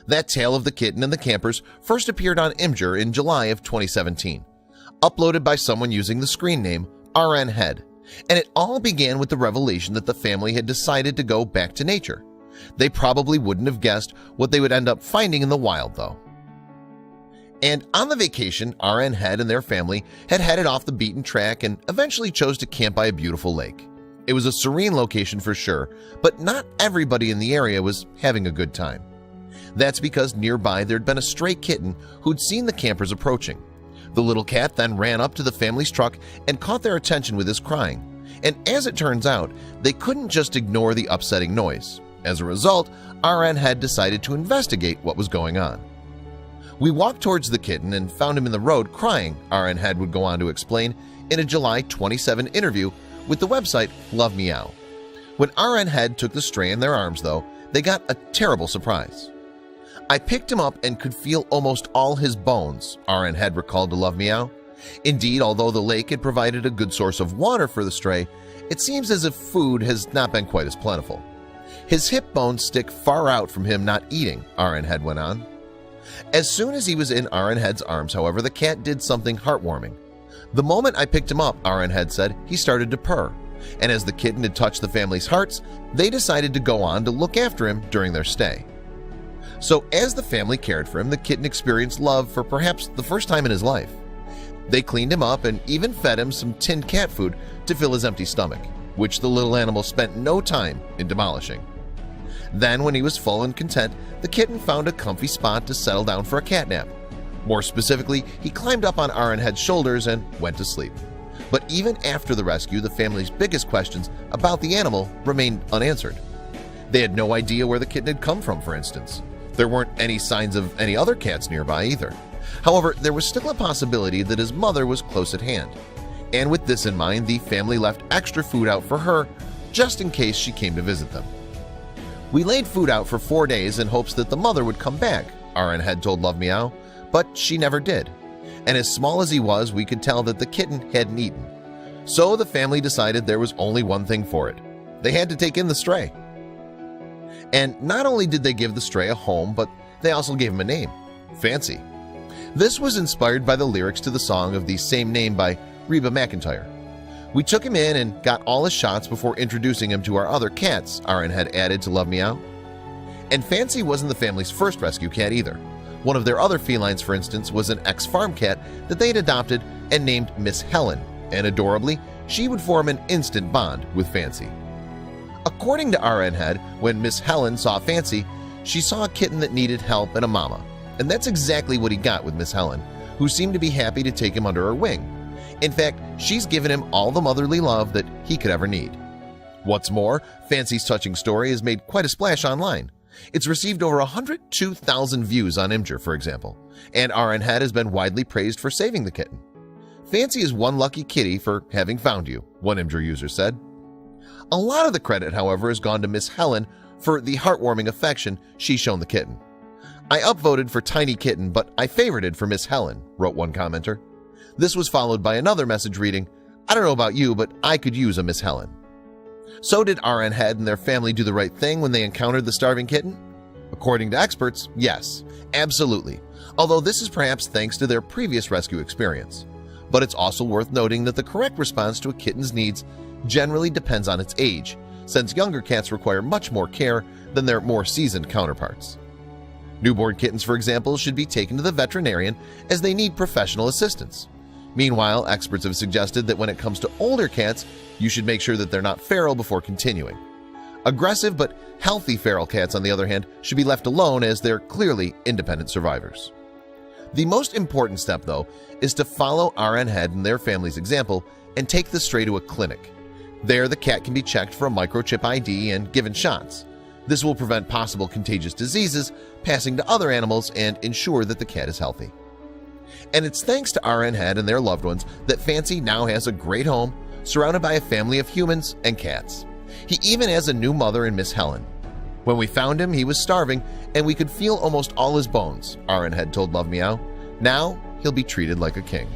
That tale of the kitten and the campers first appeared on Imgur in July of 2017, uploaded by someone using the screen name RN Head, and it all began with the revelation that the family had decided to go back to nature. They probably wouldn't have guessed what they would end up finding in the wild, though. And on the vacation, RN Head and their family had headed off the beaten track and eventually chose to camp by a beautiful lake. It was a serene location for sure, but not everybody in the area was having a good time. That's because nearby there'd been a stray kitten who'd seen the campers approaching. The little cat then ran up to the family's truck and caught their attention with his crying. And as it turns out, they couldn't just ignore the upsetting noise. As a result, RN Head decided to investigate what was going on. We walked towards the kitten and found him in the road crying, RN Head would go on to explain in a July 27 interview with the website Love Meow. When RN Head took the stray in their arms, though, they got a terrible surprise. I picked him up and could feel almost all his bones, RN Head recalled to Love Meow. Indeed, although the lake had provided a good source of water for the stray, it seems as if food has not been quite as plentiful. His hip bones stick far out from him not eating, RN Head went on. As soon as he was in RN Head's arms, however, the cat did something heartwarming. The moment I picked him up, RN Head said, he started to purr, and as the kitten had touched the family's hearts, they decided to go on to look after him during their stay. So as the family cared for him, the kitten experienced love for perhaps the first time in his life. They cleaned him up and even fed him some tinned cat food to fill his empty stomach, which the little animal spent no time in demolishing. Then, when he was full and content, the kitten found a comfy spot to settle down for a cat nap. More specifically, he climbed up on RN Head's shoulders and went to sleep. But even after the rescue, the family's biggest questions about the animal remained unanswered. They had no idea where the kitten had come from, for instance. There weren't any signs of any other cats nearby either. However, there was still a possibility that his mother was close at hand. And with this in mind, the family left extra food out for her just in case she came to visit them. We laid food out for 4 days in hopes that the mother would come back, RN Head told Love Meow, but she never did. And as small as he was, we could tell that the kitten hadn't eaten. So the family decided there was only one thing for it. They had to take in the stray. And not only did they give the stray a home, but they also gave him a name, Fancy. This was inspired by the lyrics to the song of the same name by Reba McEntire. We took him in and got all his shots before introducing him to our other cats, RN Head added to Love Meow. And Fancy wasn't the family's first rescue cat either. One of their other felines, for instance, was an ex-farm cat that they had adopted and named Miss Helen, and adorably, she would form an instant bond with Fancy. According to RN Head, when Miss Helen saw Fancy, she saw a kitten that needed help and a mama, and that's exactly what he got with Miss Helen, who seemed to be happy to take him under her wing. In fact, she's given him all the motherly love that he could ever need. What's more, Fancy's touching story has made quite a splash online. It's received over 102,000 views on Imgur, for example, and RN Head has been widely praised for saving the kitten. Fancy is one lucky kitty for having found you, one Imgur user said. A lot of the credit, however, has gone to Miss Helen for the heartwarming affection she's shown the kitten. I upvoted for Tiny Kitten, but I favorited for Miss Helen, wrote one commenter. This was followed by another message reading, I don't know about you, but I could use a Miss Helen. So did RN Head and their family do the right thing when they encountered the starving kitten? According to experts, yes, absolutely, although this is perhaps thanks to their previous rescue experience. But it's also worth noting that the correct response to a kitten's needs generally depends on its age, since younger cats require much more care than their more seasoned counterparts. Newborn kittens, for example, should be taken to the veterinarian as they need professional assistance. Meanwhile, experts have suggested that when it comes to older cats, you should make sure that they're not feral before continuing. Aggressive but healthy feral cats, on the other hand, should be left alone as they're clearly independent survivors. The most important step, though, is to follow RN Head and their family's example and take the stray to a clinic. There, the cat can be checked for a microchip ID and given shots. This will prevent possible contagious diseases passing to other animals and ensure that the cat is healthy. And it's thanks to RN Head and their loved ones that Fancy now has a great home surrounded by a family of humans and cats. He even has a new mother in Miss Helen. When we found him, he was starving and we could feel almost all his bones, RN Head told Love Meow. Now he'll be treated like a king.